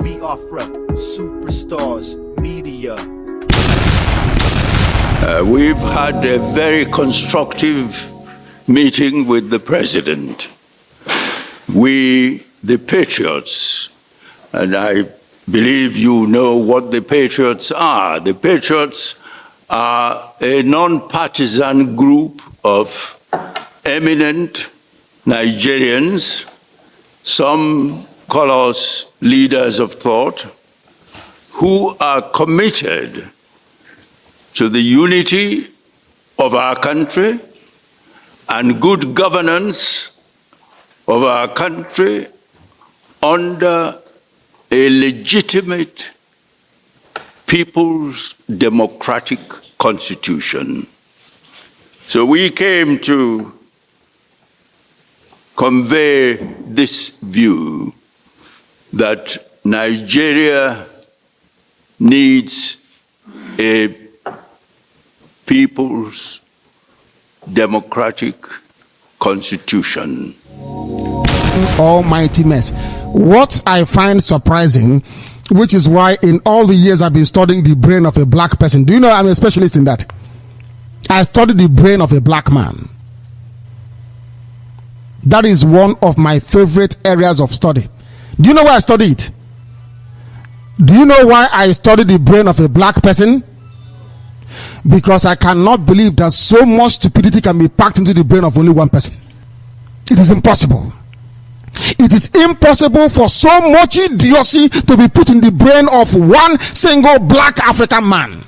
Biafra, superstars, media. We've had a very constructive meeting with the President. We, the Patriots, and I believe you know what the Patriots are. The Patriots are a non-partisan group of eminent Nigerians. Some call us leaders of thought, who are committed to the unity of our country and good governance of our country under a legitimate people's democratic constitution. So we came to convey this view that Nigeria needs a people's democratic constitution. Almighty mess. What I find surprising, which is why in all the years I've been studying the brain of a black person. Do you know I'm a specialist in that? I studied the brain of a black man. That is one of my favorite areas of study. Do you know why I study it? Do you know why I study the brain of a black person? Because I cannot believe that so much stupidity can be packed into the brain of only one person. It is impossible. It is impossible for so much idiocy to be put in the brain of one single black African man.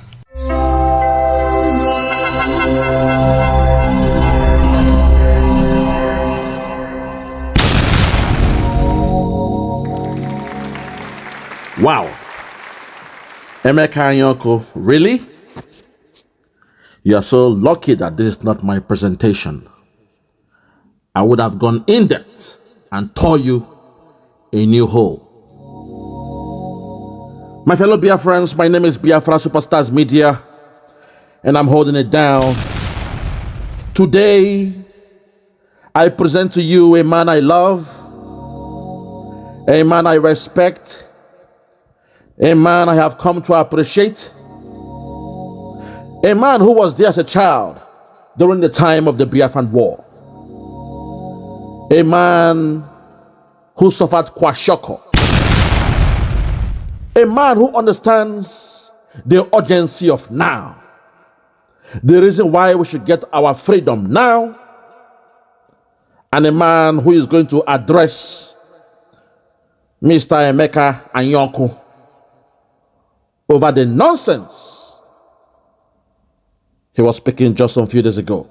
Wow. Emeka Anyaoku, really? You are so lucky that this is not my presentation. I would have gone in depth and tore you a new hole. My fellow Biafrans, my name is Biafra Superstars Media, and I'm holding it down. Today, I present to you a man I love, a man I respect, a man I have come to appreciate, a man who was there as a child during the time of the Biafran War, a man who suffered kwashoko, a man who understands the urgency of now, the reason why we should get our freedom now, and a man who is going to address Mr. Emeka Anyaoku over the nonsense he was speaking just a few days ago.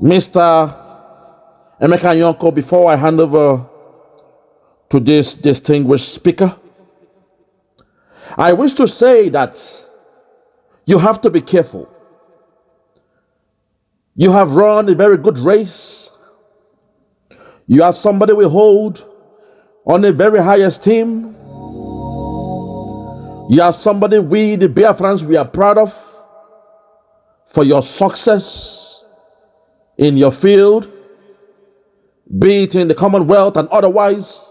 Mr. Emeka Anyaoku, before I hand over to this distinguished speaker, I wish to say that you have to be careful. You have run a very good race. You are somebody we hold on a very high esteem. You are somebody we, the Biafrans, we are proud of for your success in your field, be it in the Commonwealth and otherwise.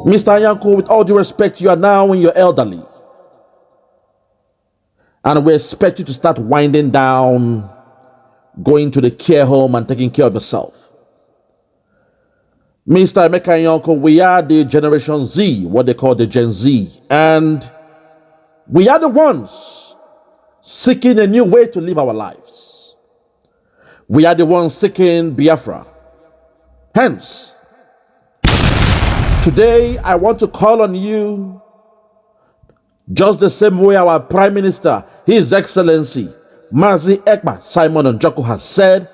Mr. Anyaoku, with all due respect, you are now in your elderly. And we expect you to start winding down, going to the care home and taking care of yourself. Mr. Emeka Anyaoku, we are the Generation Z, what they call the Gen Z, and we are the ones seeking a new way to live our lives. We are the ones seeking Biafra. Hence, today I want to call on you just the same way our Prime Minister, His Excellency, Mazi Ekpa Simon Njoku has said.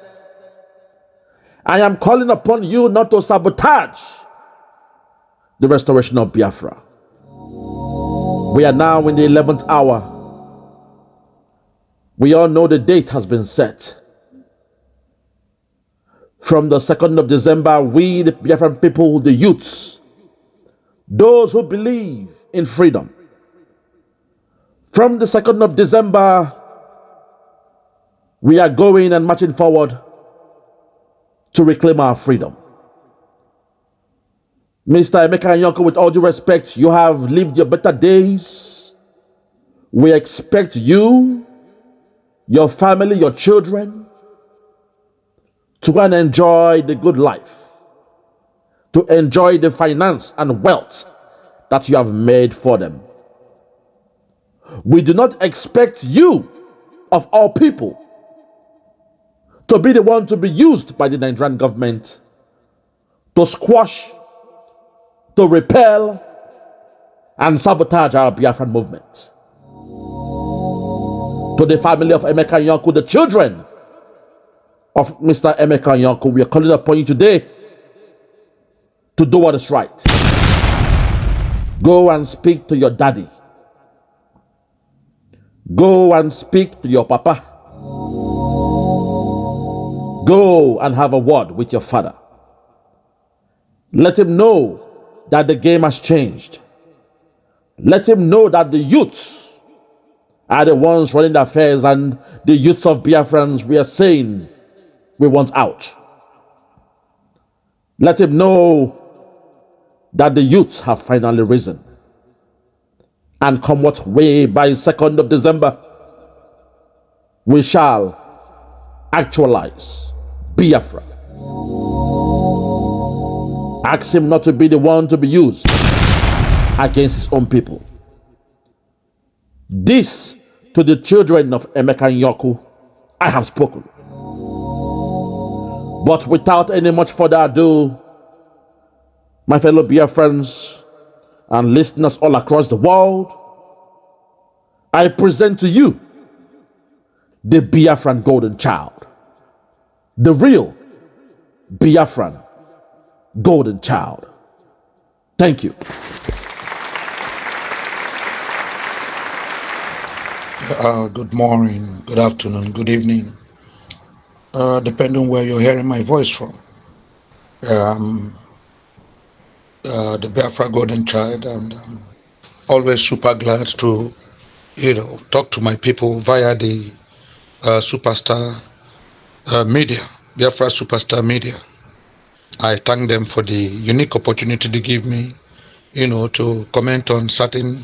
I am calling upon you not to sabotage the restoration of Biafra. We are now in the 11th hour. We all know the date has been set. From the 2nd of December, we, the Biafran people, the youths, those who believe in freedom, from the 2nd of December, we are going and marching forward to reclaim our freedom. Mr. Emeka Anyaoku, with all due respect, you have lived your better days. We expect you, your family, your children to go and enjoy the good life, to enjoy the finance and wealth that you have made for them. We do not expect you, of all people, to be the one to be used by the Nigerian government to squash, to repel, and sabotage our Biafran movement. To the family of Emeka Anyaoku, the children of Mr. Emeka Anyaoku, we are calling upon you today to do what is right. Go and speak to your daddy. Go and speak to your papa. Go and have a word with your father. Let him know that the game has changed. Let him know that the youths are the ones running the affairs, and the youths of Biafrans, we are saying we want out. Let him know that the youths have finally risen. And come what way, by 2nd of December, we shall actualize Biafra. Ask him not to be the one to be used against his own people. This to the children of Emeka Anyaoku, I have spoken. But without any much further ado, my fellow Biafrans and listeners all across the world, I present to you the Biafran golden child, the real Biafran golden child. Thank you. Good morning, good afternoon, good evening, depending where you're hearing my voice from. The Biafra golden child, and I'm always super glad to, talk to my people via the superstar media, Biafra superstar media. I thank them for the unique opportunity to give me, to comment on certain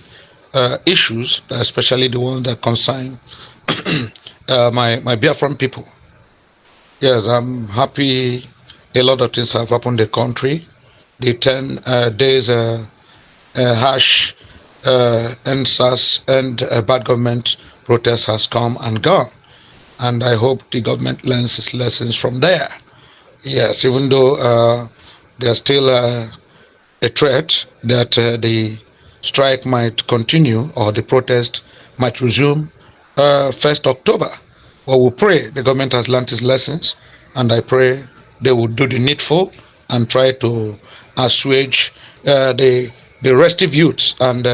issues, especially the ones that concern my Biafran people. Yes, I'm happy a lot of things have happened in the country. The 10 days harsh NSAS and bad government protest has come and gone. And I hope the government learns its lessons from there. Yes, even though there's still a threat that the strike might continue or the protest might resume 1st October. But we pray the government has learned its lessons, and I pray they will do the needful and try to assuage the restive youths and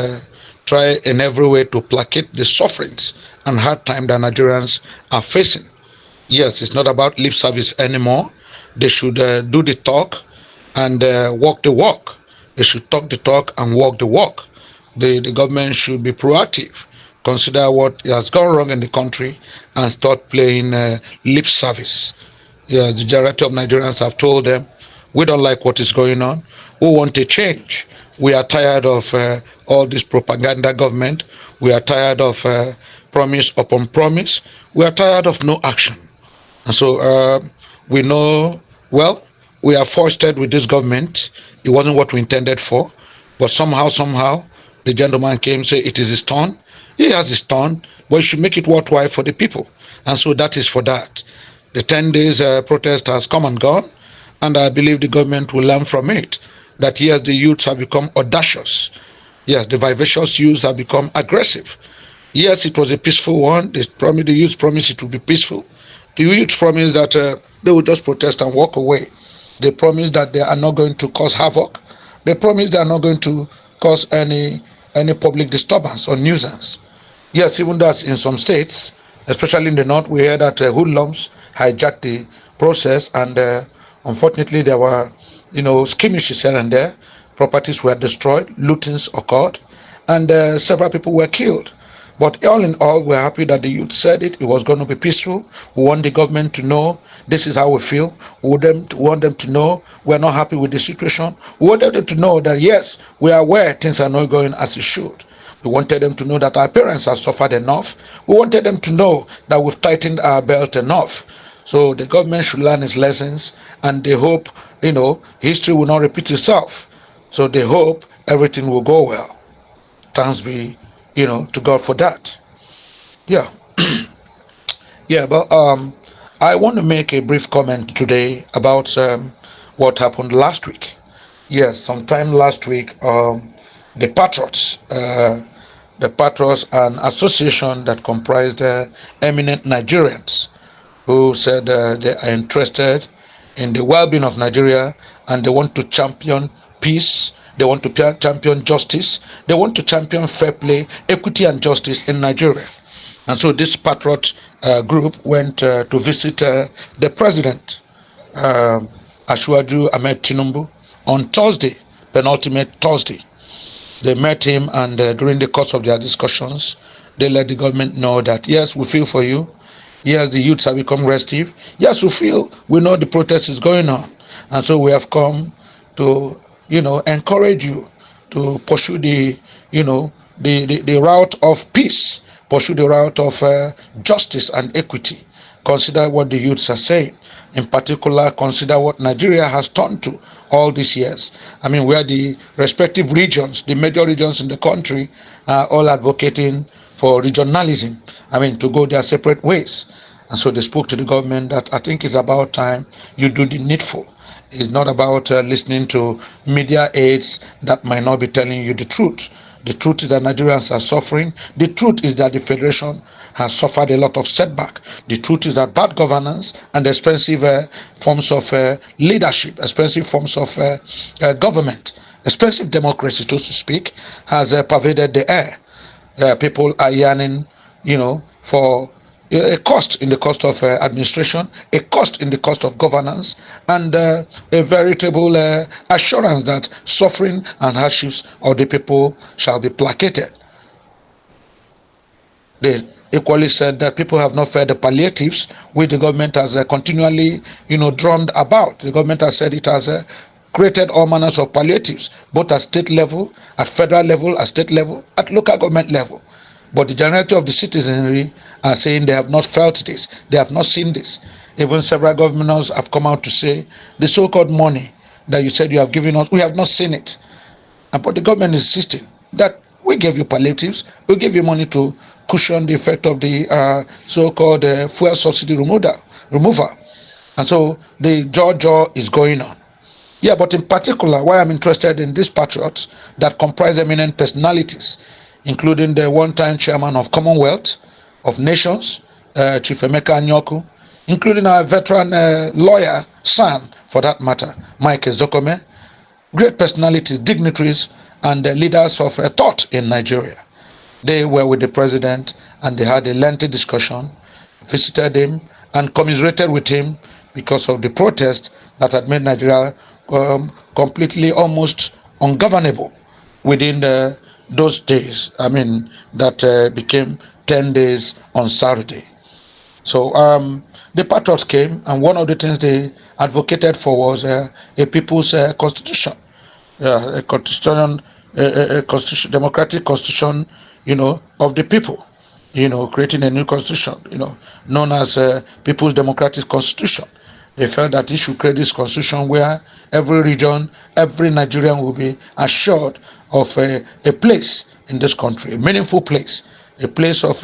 try in every way to placate the sufferings and hard time that Nigerians are facing. Yes, it's not about lip service anymore. They should do the talk and walk the walk. They should talk the talk and walk the walk. The government should be proactive, consider what has gone wrong in the country, and start playing lip service. Yeah, the majority of Nigerians have told them, we don't like what is going on. We want a change. We are tired of all this propaganda government. We are tired of promise upon promise. We are tired of no action. And so we know, well, we are foisted with this government. It wasn't what we intended for. But somehow, the gentleman came and said it is his turn. He has his turn, but he should make it worthwhile for the people. And so that is for that. The 10 days protest has come and gone, and I believe the government will learn from it. That yes, the youths have become audacious. Yes, the vivacious youths have become aggressive. Yes, it was a peaceful one. The youths promised it would be peaceful. The youths promised that they would just protest and walk away. They promised that they are not going to cause havoc. They promised they are not going to cause any public disturbance or nuisance. Yes, even that in some states, especially in the north, we hear that hoodlums hijacked the process, and unfortunately there were, skirmishes here and there. Properties were destroyed, lootings occurred, and several people were killed. But all in all, we're happy that the youth said it. It was going to be peaceful. We want the government to know this is how we feel. We want them to know we're not happy with the situation. We want them to know that, yes, we are aware things are not going as it should. We wanted them to know that our parents have suffered enough. We wanted them to know that we've tightened our belt enough. So the government should learn its lessons, and they hope, history will not repeat itself. So they hope everything will go well. Thanks be, to God for that. Yeah. Yeah, but I want to make a brief comment today about what happened last week. Yes, sometime last week, the Patriots, an association that comprised eminent Nigerians who said they are interested in the well-being of Nigeria, and they want to champion peace, they want to champion justice, they want to champion fair play, equity and justice in Nigeria. And so this Patriot group went to visit the president, Asiwaju Ahmed Tinubu, on Thursday, penultimate Thursday. They met him, and during the course of their discussions, they let the government know that, yes, we feel for you. Yes, the youths have become restive. Yes, we know the protest is going on. And so we have come to, encourage you to pursue the route of peace, pursue the route of justice and equity. Consider what the youths are saying. In particular, consider what Nigeria has turned to all these years. I mean, where the respective regions, the major regions in the country, are all advocating for regionalism. I mean, to go their separate ways. And so they spoke to the government that I think it's about time you do the needful. It's not about listening to media aides that might not be telling you the truth. The truth is that Nigerians are suffering. The truth is that the Federation has suffered a lot of setback. The truth is that bad governance and expensive forms of leadership, expensive forms of government, expensive democracy, so to speak, has pervaded the air. People are yearning, for a cost in the cost of administration, a cost in the cost of governance, and a veritable assurance that suffering and hardships of the people shall be placated. They equally said that people have not felt the palliatives, which the government has continually, drummed about. The government has said it has created all manners of palliatives, both at state level, at federal level, at state level, at local government level. But the generality of the citizenry are saying they have not felt this, they have not seen this. Even several governors have come out to say the so-called money that you said you have given us, we have not seen it. But the government is insisting that we gave you palliatives, we gave you money to cushion the effect of the so-called fuel subsidy removal. And so the jaw is going on. Yeah, but in particular, why I'm interested in these patriots that comprise eminent personalities, including the one-time chairman of Commonwealth of Nations, Chief Emeka Anyaoku, including our veteran lawyer, son, for that matter, Mike Ezokome, great personalities, dignitaries, and leaders of thought in Nigeria. They were with the president, and they had a lengthy discussion, visited him, and commiserated with him because of the protest that had made Nigeria completely almost ungovernable within those days. I mean, that became 10 days on Saturday. So the Patriots came, and one of the things they advocated for was a people's constitution, a constitution, democratic constitution, of the people, creating a new constitution, known as People's Democratic Constitution. They felt that they should create this constitution where every region, every Nigerian will be assured of a place in this country, a meaningful place, a place of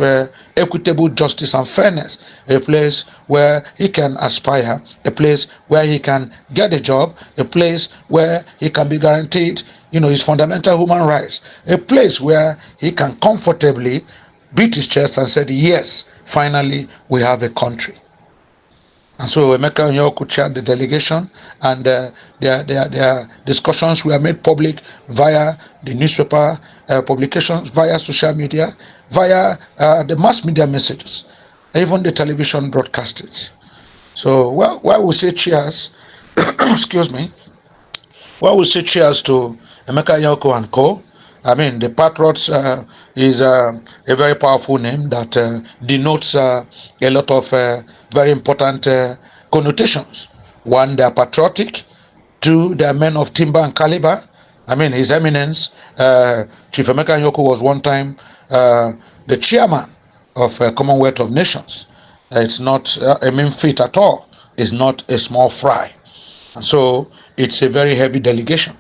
equitable justice and fairness, a place where he can aspire, a place where he can get a job, a place where he can be guaranteed, his fundamental human rights, a place where he can comfortably beat his chest and say, yes, finally we have a country. And so Emeka Anyaoku chaired the delegation, and their discussions were made public via the newspaper publications, via social media, via the mass media messages, even the television broadcastings. So while we say cheers, excuse me, while we say cheers to Emeka Anyaoku and co, I mean, the Patriots is a very powerful name that denotes a lot of very important connotations. One, they are patriotic. Two, they are men of timber and caliber. I mean, His Eminence, Chief Emeka Anyaoku, was one time the chairman of Commonwealth of Nations. It's not a mean feat at all. It's not a small fry. And so it's a very heavy delegation.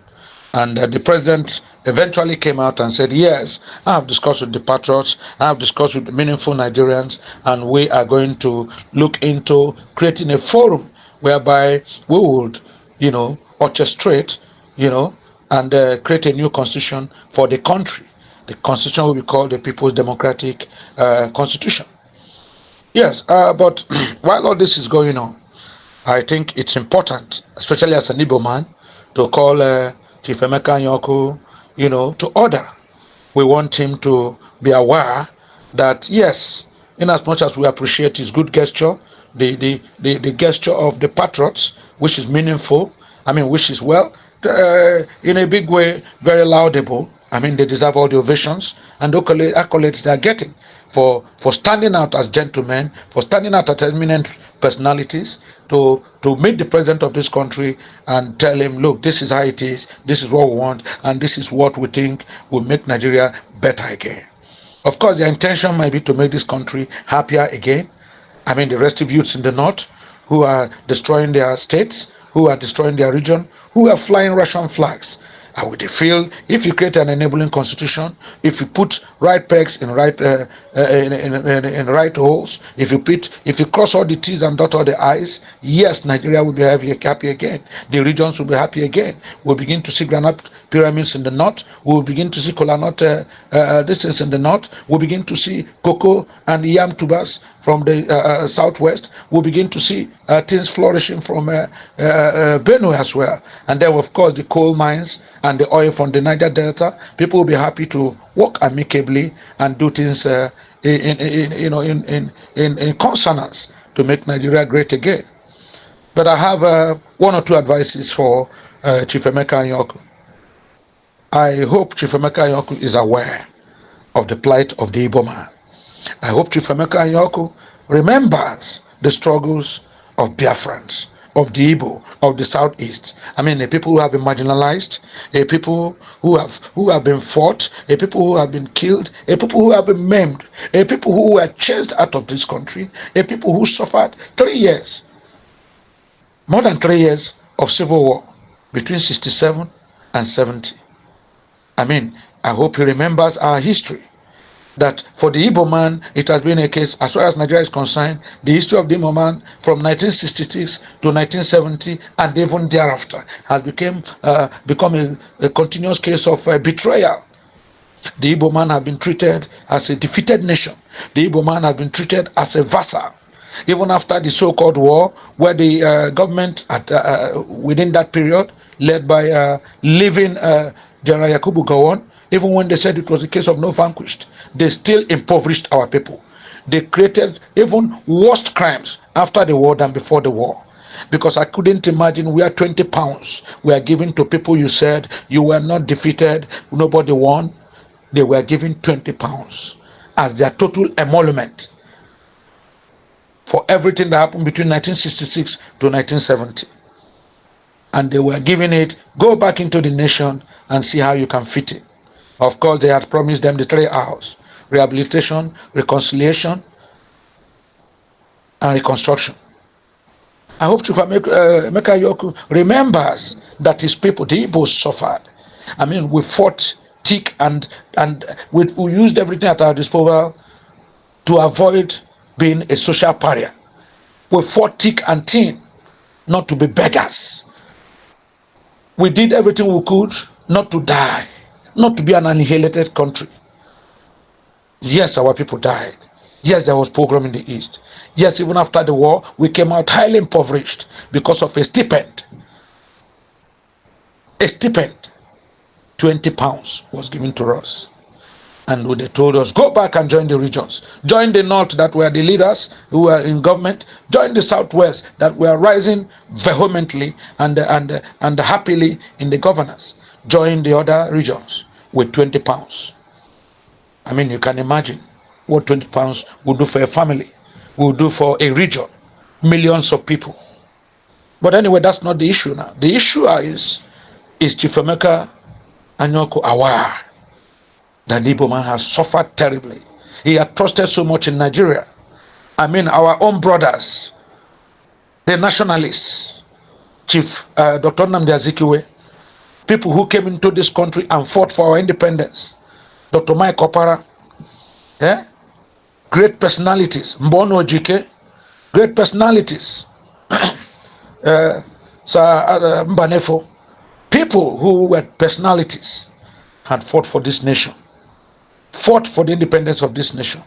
And the president eventually came out and said, yes, I have discussed with the Patriots, I have discussed with meaningful Nigerians, and we are going to look into creating a forum whereby we would, orchestrate, and create a new constitution for the country. The constitution will be called the People's Democratic Constitution. Yes, but while all this is going on, I think it's important, especially as an Igbo man, to call Chief Emeka Anyaoku, to order. We want him to be aware that, yes, in as much as we appreciate his good gesture, the gesture of the Patriots, which is meaningful, which is in a big way, very laudable. They deserve all the ovations and the accolades they are getting for standing out as gentlemen, for standing out as eminent personalities, to meet the president of this country and tell him, look, this is how it is, this is what we want, and this is what we think will make Nigeria better again. Of course, their intention might be to make this country happier again. The restive youths in the north who are destroying their states, who are destroying their region, who are flying Russian flags. I would feel if you create an enabling constitution, if you put right pegs in right right holes, if you cross all the T's and dot all the I's, yes, Nigeria will be happy again. The regions will be happy again. We'll begin to see granite pyramids in the north. We'll begin to see kola nut distance in the north. We'll begin to see cocoa and yam tubers from the southwest. We'll begin to see things flourishing from Benue as well. And then, of course, the coal mines and the oil from the Niger Delta. People will be happy to work amicably and do things in consonance to make Nigeria great again. But I have one or two advices for Chief Emeka Anyaoku. I hope Chief Emeka Anyaoku is aware of the plight of the Igbo man. I hope Chief Emeka Anyaoku remembers the struggles of Biafrans, of the Igbo, of the Southeast. The people who have been marginalized, a people who have been fought, a people who have been killed, a people who have been maimed, a people who were chased out of this country, a people who suffered 3 years, more than 3 years of civil war between 67 and 70. I hope he remembers our history. That for the Igbo man, it has been a case, as far as Nigeria is concerned, the history of the Igbo man from 1966 to 1970 and even thereafter has become a continuous case of betrayal. The Igbo man has been treated as a defeated nation. The Igbo man has been treated as a vassal. Even after the so-called war, where the government within that period, led by living General Yakubu Gowon, even when they said it was a case of no vanquished, they still impoverished our people. They created even worse crimes after the war than before the war. Because I couldn't imagine where 20 pounds were given to people you said you were not defeated, nobody won. They were given 20 pounds as their total emolument for everything that happened between 1966 to 1970. And they were giving it, go back into the nation and see how you can fit it. Of course, they had promised them the 3 R's: rehabilitation, reconciliation, and reconstruction. I hope Emeka Anyaoku remembers that his people, the Igbos, suffered. We fought thick and we used everything at our disposal to avoid being a social pariah. We fought thick and thin not to be beggars. We did everything we could not to die, not to be an annihilated country. Yes, our people died. Yes, there was pogrom in the East. Yes, even after the war, we came out highly impoverished because of a stipend. A stipend, 20 pounds was given to us. And they told us, go back and join the regions. Join the north that were the leaders who were in government. Join the southwest that were rising vehemently and happily in the governance. Join the other regions. with 20 pounds. I mean, you can imagine what 20 pounds will do for a family, will do for a region, millions of people. But anyway, that's not the issue now. The issue is Chief Emeka Anyaoku aware that the Igbo man has suffered terribly? He had trusted so much in Nigeria. I mean, our own brothers, the nationalists, Chief Dr. Nnamdi Azikiwe, people who came into this country and fought for our independence, Dr. Mike Opara, great personalities, Mbono Ojike, great personalities, Sir Mbanefo, people who were personalities had fought for this nation, fought for the independence of this nation.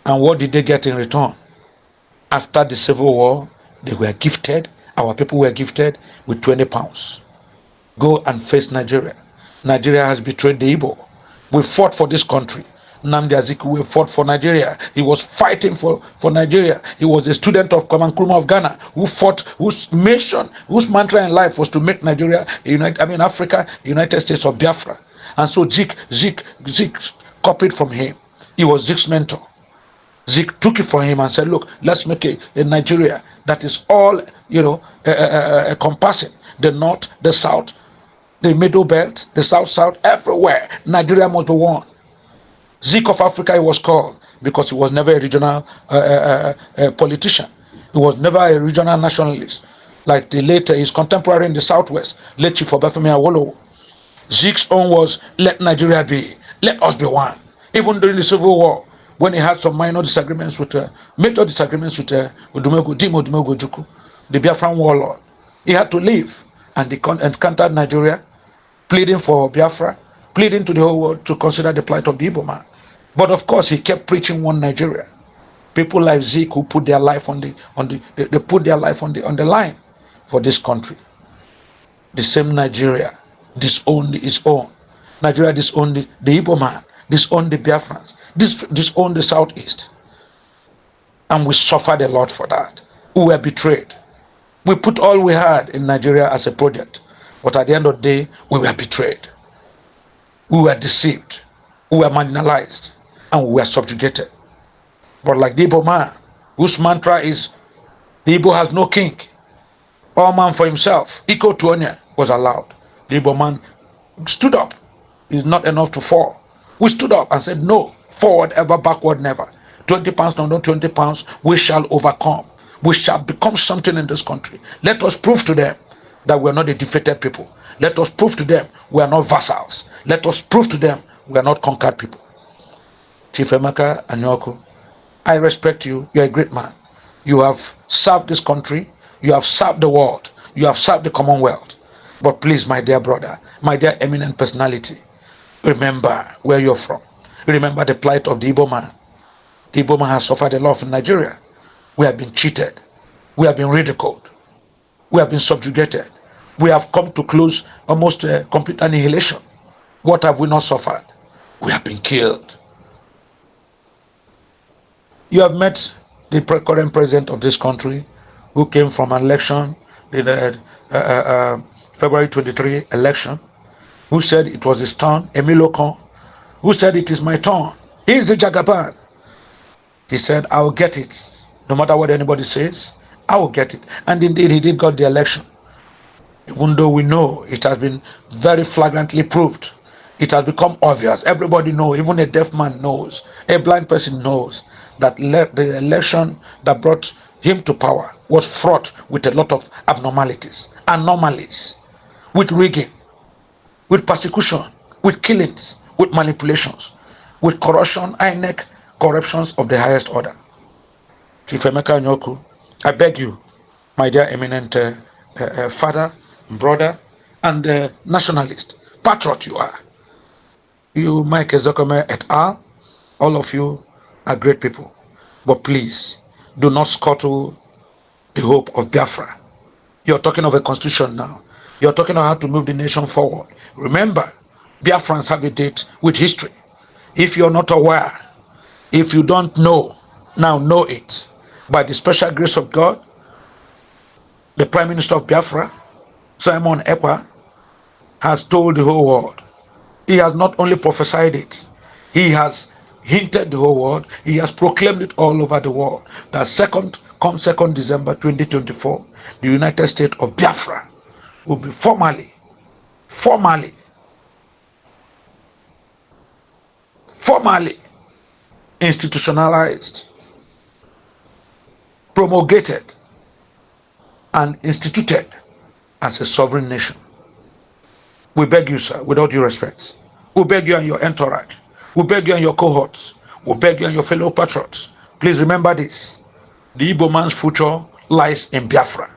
And what did they get in return? After the Civil War, they were gifted, our people were gifted with 20 pounds. Go and face Nigeria. Nigeria has betrayed the Igbo. We fought for this country. Nnamdi Azikiwe fought for Nigeria. He was fighting for Nigeria. He was a student of Kwame Nkrumah of Ghana, who fought, whose mission, whose mantra in life was to make Nigeria, Africa, United States of Biafra. And so Zik copied from him. He was Zik's mentor. Zik took it from him and said, look, let's make a Nigeria that is all, encompassing the north, the south, the middle belt, the south, everywhere. Nigeria must be one. Zik of Africa, he was called because he was never a regional politician. He was never a regional nationalist. Like his contemporary in the southwest, late Chief Obafemi Awolowo. Zik's own was, let Nigeria be, let us be one. Even during the Civil War, when he had some major disagreements with Dimo Ojukwu, the Biafran warlord, he had to leave and he encountered Nigeria, pleading for Biafra, pleading to the whole world to consider the plight of the Igbo man. But of course, he kept preaching one Nigeria. People like Zik who put their life on the line for this country. The same Nigeria disowned his own. Nigeria disowned the Igbo man, disowned the Biafrans, disowned the Southeast. And we suffered a lot for that. We were betrayed. We put all we had in Nigeria as a project. But at the end of the day, we were betrayed. We were deceived. We were marginalized. And we were subjugated. But like the Igbo man, whose mantra is, the Igbo has no king. All man for himself. Iko Tuonya was allowed. The Igbo man stood up. It's not enough to fall. We stood up and said, no, forward ever, backward never. 20 pounds, not 20 pounds, we shall overcome. We shall become something in this country. Let us prove to them that we are not a defeated people. Let us prove to them we are not vassals. Let us prove to them we are not conquered people. Chief Emeka Anyaoku, I respect you. You are a great man. You have served this country. You have served the world. You have served the Commonwealth. But please, my dear brother, my dear eminent personality, remember where you're from. Remember the plight of the Igbo man. The Igbo man has suffered a lot in Nigeria. We have been cheated. We have been ridiculed. We have been subjugated. We have come to close almost complete annihilation. What have we not suffered? We have been killed. You have met the current president of this country who came from an election, the February 23 election, who said it was his turn, Emilio Kon, who said it is my turn. He is the Jagaban. He said, I will get it. No matter what anybody says, I will get it. And indeed, he did got the election. Even though we know it has been very flagrantly proved. It has become obvious. Everybody knows, even a deaf man knows, a blind person knows that the election that brought him to power was fraught with a lot of abnormalities, anomalies, with rigging, with persecution, with killings, with manipulations, with corruption, INEC corruptions of the highest order. Chief Emeka Anyaoku, I beg you, my dear eminent father, brother, and nationalist, patriot you are. You, Mike Ezekome et al., all of you are great people. But please, do not scuttle the hope of Biafra. You're talking of a constitution now. You're talking about how to move the nation forward. Remember, Biafrans have a date with history. If you're not aware, if you don't know, now know it. By the special grace of God, the Prime Minister of Biafra, Simon Ekpa, has told the whole world He has not only prophesied it, he has hinted the whole world, he has proclaimed it all over the world that come 2nd December 2024, the United States of Biafra will be formally institutionalized, promulgated, and instituted as a sovereign nation. We beg you, sir, with all due respect. We beg you and your entourage. We beg you and your cohorts. We beg you and your fellow patriots. Please remember this. The Igbo man's future lies in Biafra.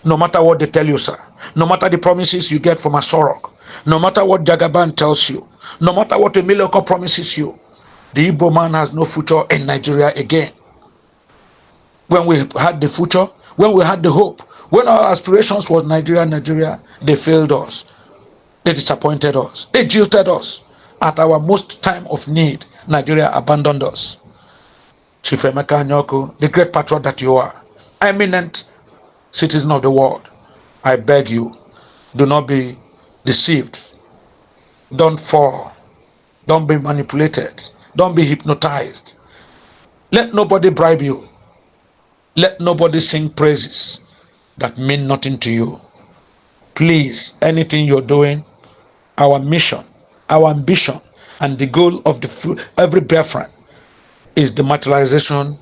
No matter what they tell you, sir. No matter the promises you get from Asorok. No matter what Jagaban tells you. No matter what Emiloko promises you. The Igbo man has no future in Nigeria again. When we had the future, when we had the hope, when our aspirations was Nigeria, they failed us. They disappointed us. They jilted us. At our most time of need, Nigeria abandoned us. Chief Emeka Anyaoku, the great patriot that you are, eminent citizen of the world, I beg you, do not be deceived. Don't fall. Don't be manipulated. Don't be hypnotized. Let nobody bribe you. Let nobody sing praises that mean nothing to you. Please, anything you're doing, our mission, our ambition, and the goal of every Biafran is the materialization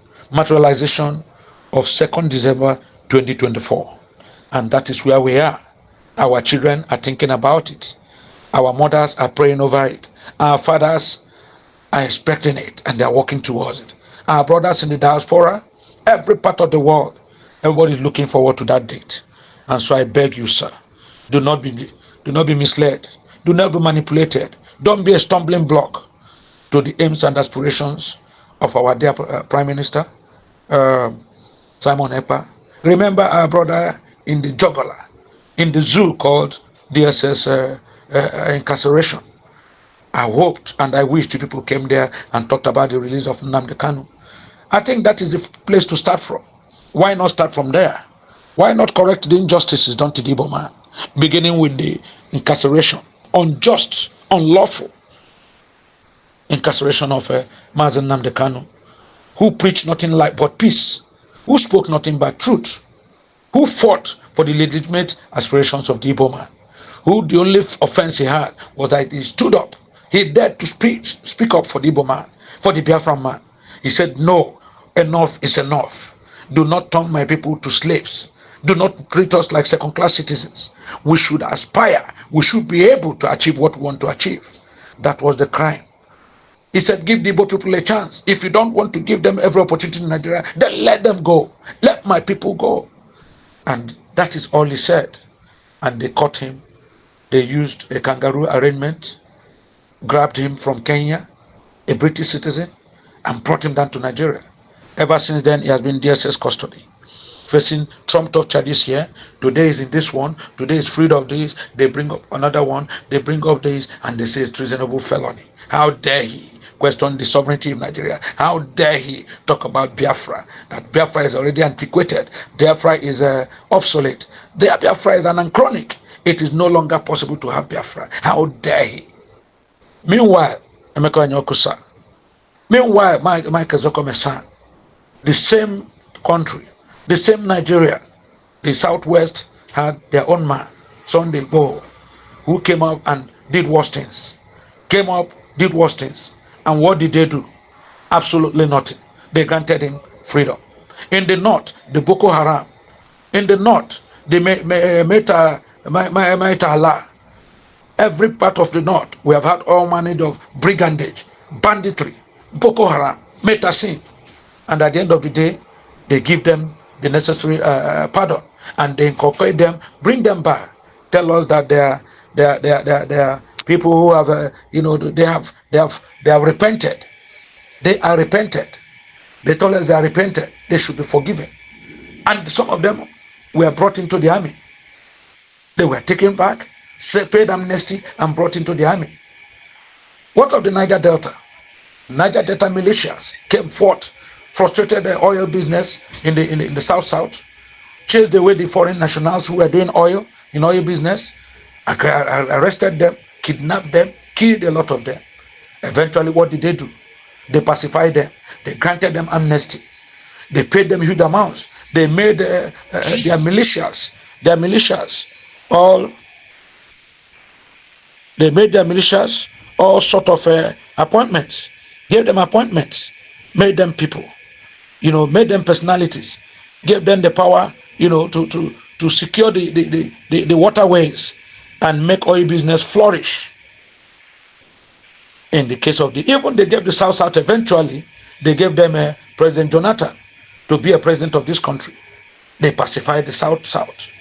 of 2nd December 2024. And that is where we are. Our children are thinking about it. Our mothers are praying over it. Our fathers are expecting it and they are working towards it. Our brothers in the diaspora, every part of the world, everybody is looking forward to that date. And so I beg you, sir, do not be misled. Do not be manipulated. Don't be a stumbling block to the aims and aspirations of our dear Prime Minister, Simon Ekpa. Remember our brother in the jugular, in the zoo called DSS incarceration. I hoped and I wished people came there and talked about the release of Nnamdi Kanu. I think that is the place to start from. Why not start from there? Why not correct the injustices done to the Igbo man, beginning with the incarceration, unjust, unlawful incarceration of Mazen Nnamdi Kanu, who preached nothing but peace, who spoke nothing but truth, who fought for the legitimate aspirations of the Igbo man, who the only offense he had was that he stood up. He dared to speak up for the Igbo man, for the Biafran man. He said, no, enough is enough. Do not turn my people to slaves. Do not treat us like second-class citizens. We should aspire. We should be able to achieve what we want to achieve. That was the crime. He said, give the Igbo people a chance. If you don't want to give them every opportunity in Nigeria, then let them go. Let my people go. And that is all he said. And they caught him. They used a kangaroo arrangement, grabbed him from Kenya, a British citizen, and brought him down to Nigeria. Ever since then, he has been in DSS custody, facing trumped-up charges here. Today is in this one. Today is freed of this. They bring up another one. They bring up this, and they say it's treasonable felony. How dare he question the sovereignty of Nigeria? How dare he talk about Biafra? That Biafra is already antiquated. Biafra is obsolete. Biafra is anachronic. It is no longer possible to have Biafra. How dare he? Meanwhile, Emeka Anyaoku sir. Meanwhile, Mike Ezokome son. The same country, the same Nigeria, the Southwest had their own man, Sunday Igboho, who came up and did worse things. And what did they do? Absolutely nothing. They granted him freedom. In the north, the Boko Haram. In the north, the Maitala. Every part of the north, we have had all manner of brigandage, banditry, Boko Haram, Metasin. And at the end of the day, they give them the necessary pardon, and they incorporate them, bring them back, tell us that they are people who have, they have repented. They are repented. They told us they are repented. They should be forgiven. And some of them were brought into the army. They were taken back, paid amnesty, and brought into the army. What of the Niger Delta? Niger Delta militias came forth, frustrated the oil business in the south, chased away the foreign nationals who were doing oil business, arrested them, kidnapped them, killed a lot of them. Eventually, what did they do? They pacified them. They granted them amnesty. They paid them huge amounts. They made their militias, all. They made their militias all sort of appointments. Gave them appointments. Made them people. Made them personalities. Gave them the power. To secure the waterways and make oil business flourish. In the case of even they gave the South eventually, they gave them President Jonathan to be a president of this country. They pacified the South.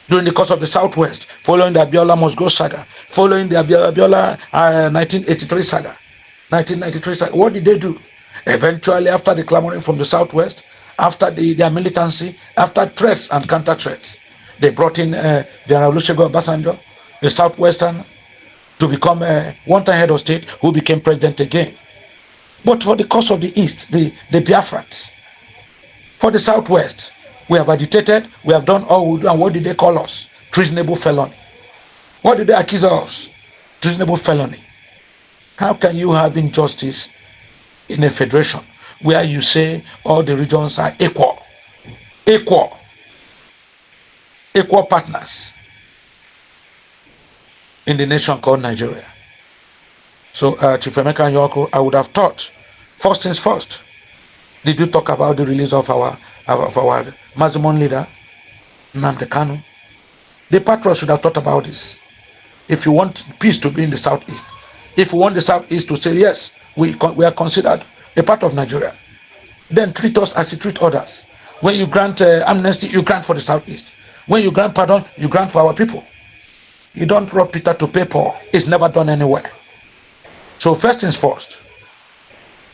During the course of the Southwest, following the Abiola must go saga, following the Abiola 1983 saga, 1993 saga, what did they do? Eventually, after the clamoring from the Southwest, after their militancy, after threats and counter threats, they brought in General Olusegun Obasanjo, the Southwestern, to become a one-time head of state who became president again. But for the cause of the East, the Biafrans, for the Southwest, we have agitated, we have done all we do, and what did they call us? Treasonable felony. What did they accuse us? Treasonable felony. How can you have injustice in a federation where you say all the regions are equal partners in the nation called Nigeria? So, Chief Emeka Anyaoku, I would have thought, first things first, did you talk about the release of our Mazimon leader, Nnamdi Kanu? The Patriots should have thought about this. If you want peace to be in the Southeast, if you want the Southeast to say, yes, we are considered a part of Nigeria, then treat us as you treat others. When you grant amnesty, you grant for the Southeast. When you grant pardon, you grant for our people. You don't rob Peter to pay Paul. It's never done anywhere. So first things first,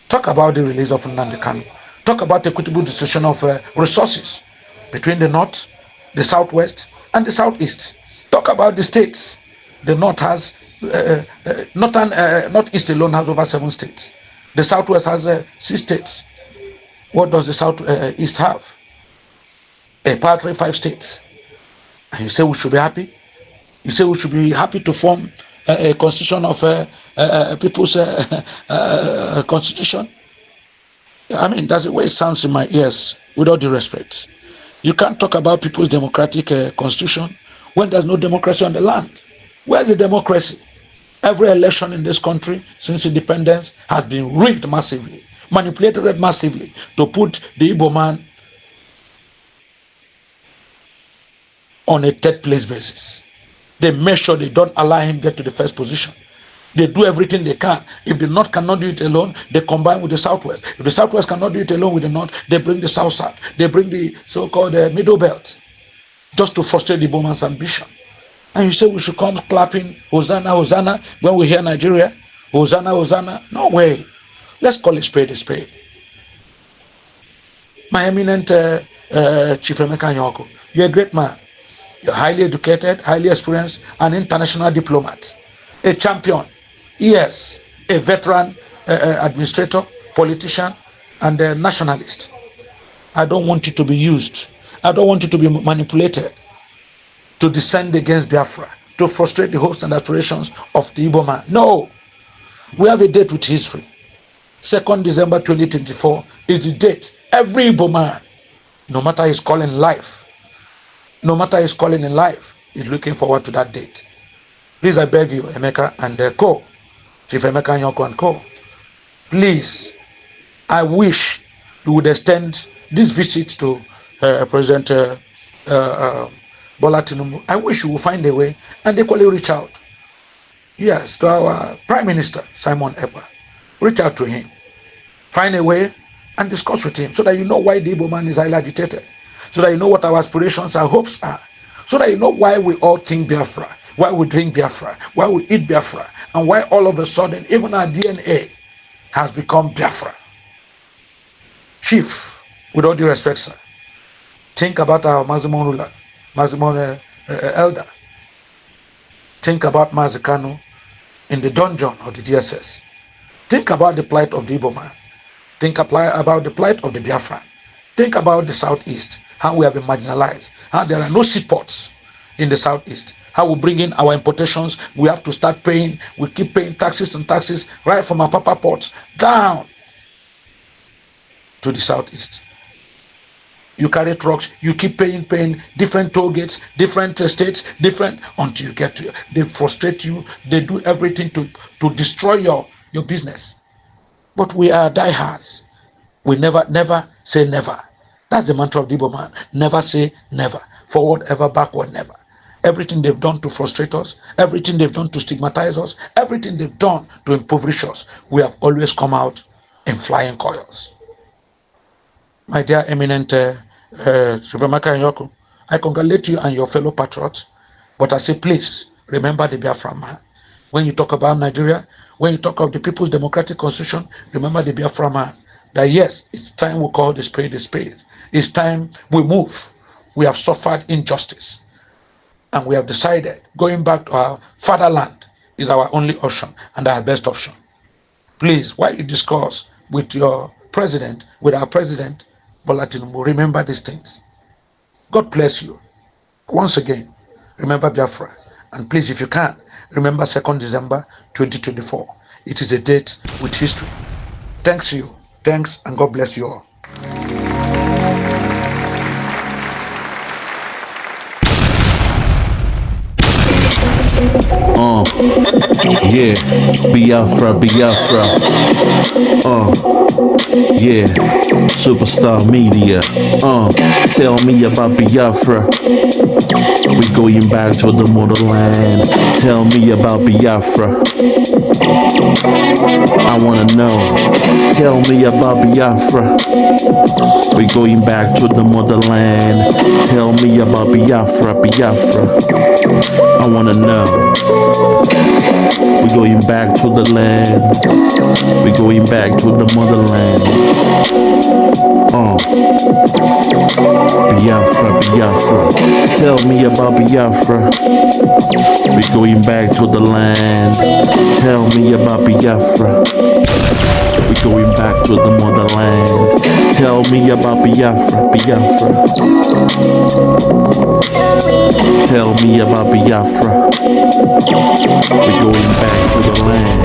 talk about the release of Nnamdi Kanu. Talk about the equitable distribution of resources between the North, the Southwest, and the Southeast. Talk about the states. The North has, Northeast alone has over 7 states. The Southwest has 6 states. What does the Southeast have? A part 5 states. And you say we should be happy? You say we should be happy to form a constitution of people's constitution? I mean, that's the way it sounds in my ears, with all due respect. You can't talk about people's democratic constitution when there's no democracy on the land. Where's the democracy? Every election in this country since independence has been rigged massively, manipulated massively to put the Igbo man on a third place basis. They make sure they don't allow him get to the first position. They do everything they can. If the North cannot do it alone, they combine with the Southwest. If the Southwest cannot do it alone with the North, they bring the South. They bring the so-called Middle Belt, just to frustrate the Igbo man's ambition. And you say we should come clapping Hosanna, Hosanna when we hear Nigeria? Hosanna, Hosanna? No way. Let's call a spade a spade. My eminent Chief Emeka Anyaoku, you're a great man. You're highly educated, highly experienced, an international diplomat, a champion, yes, a veteran administrator, politician, and a nationalist. I don't want you to be used. I don't want you to be manipulated to descend against Biafra, to frustrate the hopes and aspirations of the Igbo man. No, we have a date with history. 2nd December 2024 is the date. Every Igbo man, no matter his calling in life, is looking forward to that date. Please, I beg you, Emeka and co, Chief Emeka Anyaoku and co, please, I wish you would extend this visit to President Bola Tinubu. I wish you would find a way and equally reach out. Yes, to our Prime Minister, Simon Ekpa. Reach out to him. Find a way and discuss with him so that you know why the Igbo man is highly agitated. So that you know what our aspirations, our hopes are. So that you know why we all think Biafra, why we drink Biafra, why we eat Biafra, and why all of a sudden even our DNA has become Biafra. Chief, with all due respect, sir, think about our Mazimon ruler, Mazimon elder. Think about Nnamdi Kanu in the dungeon of the DSS. Think about the plight of the Igbo man. Think about the plight of the Biafran. Think about the Southeast, how we have been marginalized, how there are no seaports in the Southeast, how we bring in our importations. We have to start paying. We keep paying taxes and taxes right from our papa ports down to the southeast. You carry trucks, you keep paying different toll gates, different states, different, until you get to, they frustrate you, they do everything to destroy your business. But we are diehards. We never say never. That's the mantra of the Igbo man. Never say never. Forward ever, backward never. Everything they've done to frustrate us, everything they've done to stigmatize us, everything they've done to impoverish us, we have always come out in flying colors. My dear eminent Emeka Anyaoku, I congratulate you and your fellow patriots, but I say please remember the Biafran man. When you talk about Nigeria, when you talk of the People's Democratic Constitution, remember the Biafran man. That yes, it's time we call the spade a spade. It's time we move. We have suffered injustice, and we have decided going back to our fatherland is our only option and our best option. Please, while you discuss with your president, with our president, Bola Tinubu, remember these things. God bless you. Once again, remember Biafra. And please, if you can, remember 2nd December 2024. It is a date with history. Thanks you. Thanks, and God bless you all. Yeah, Biafra, Biafra. Yeah, Superstar Media. Tell me about Biafra. We going back to the motherland. Tell me about Biafra. I wanna know. Tell me about Biafra. We going back to the motherland. Tell me about Biafra, Biafra. I wanna know. We're going back to the land. We're going back to the motherland. Biafra, Biafra. Tell me about Biafra. We're going back to the land. Tell me about Biafra. We're going back to the motherland. Tell me about Biafra, Biafra. Tell me about Biafra. We're going back to the land.